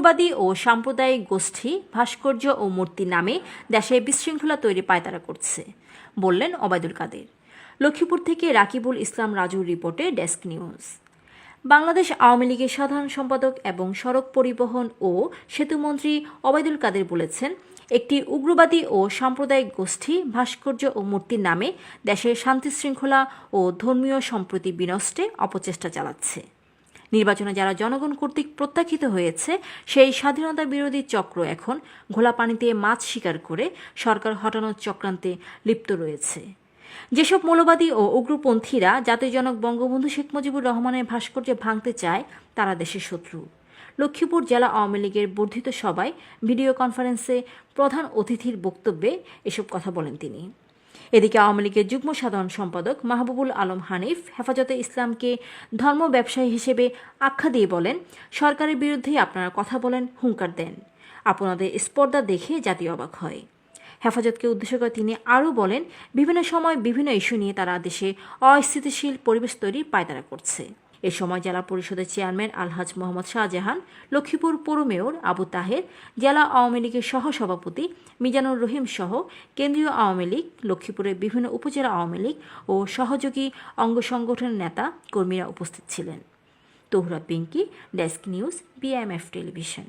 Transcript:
উগ্রবাদী ও সাম্প্রদায়িক গোষ্ঠী ভাস্কর্য ও মূর্তির নামে দেশে বিশৃঙ্খলা তৈরি পায়তারা করছে, বললেন ওবায়দুল কাদের। লক্ষ্মীপুর থেকে রাকিবুল ইসলাম রাজুর রিপোর্টে ডেস্ক নিউজ। বাংলাদেশ আওয়ামী লীগের সাধারণ সম্পাদক এবং সড়ক পরিবহন ও সেতুমন্ত্রী ওবায়দুল কাদের বলেছেন, একটি উগ্রবাদী ও সাম্প্রদায়িক গোষ্ঠী ভাস্কর্য ও মূর্তির নামে দেশের শান্তিশৃঙ্খলা ও ধর্মীয় সম্প্রীতি বিনষ্টে অপচেষ্টা চালাচ্ছে। নির্বাচনে যারা জনগণ কর্তৃক প্রত্যাখ্যিত হয়েছে, সেই স্বাধীনতা বিরোধী চক্র এখন ঘোলা পানিতে মাছ শিকার করে সরকার হটানোর চক্রান্তে লিপ্ত রয়েছে। যেসব মৌলবাদী ও উগ্রপন্থীরা জাতির জনক বঙ্গবন্ধু শেখ মুজিবুর রহমানের ভাস্কর্য ভাঙতে চায়, তারা দেশের শত্রু। লক্ষ্মীপুর জেলা আওয়ামী লীগের বর্ধিত সভায় ভিডিও কনফারেন্সে প্রধান অতিথির বক্তব্যে এসব কথা বলেন তিনি। এদিকে আওয়ামী লীগের যুগ্ম সাধারণ সম্পাদক মাহবুবুল আলম হানিফ হেফাজতে ইসলামকে ধর্ম ব্যবসায়ী হিসেবে আখ্যা দিয়ে বলেন, সরকারের বিরুদ্ধে আপনারা কথা বলেন, হুঙ্কার দেন, আপনাদের স্পর্ধা দেখে জাতি অবাক হয়। হেফাজতকে উদ্দেশ্য করে তিনি আরও বলেন, বিভিন্ন সময় বিভিন্ন ইস্যু নিয়ে তারা দেশে অস্থিতিশীল পরিবেশ তৈরির পায়তারা করছে। এ সময় জেলা পরিষদের চেয়ারম্যান আলহাজ মোহাম্মদ শাহজাহান, লক্ষ্মীপুর পৌর মেয়র আবু তাহের, জেলা আওয়ামী লীগের সহসভাপতি মিজানুর রহিম সহ কেন্দ্রীয় আওয়ামী লীগ, লক্ষ্মীপুরের বিভিন্ন উপজেলা আওয়ামী লীগ ও সহযোগী অঙ্গ সংগঠনের নেতা কর্মীরা উপস্থিত ছিলেন। Tahura Pinky, desk news, BMF television.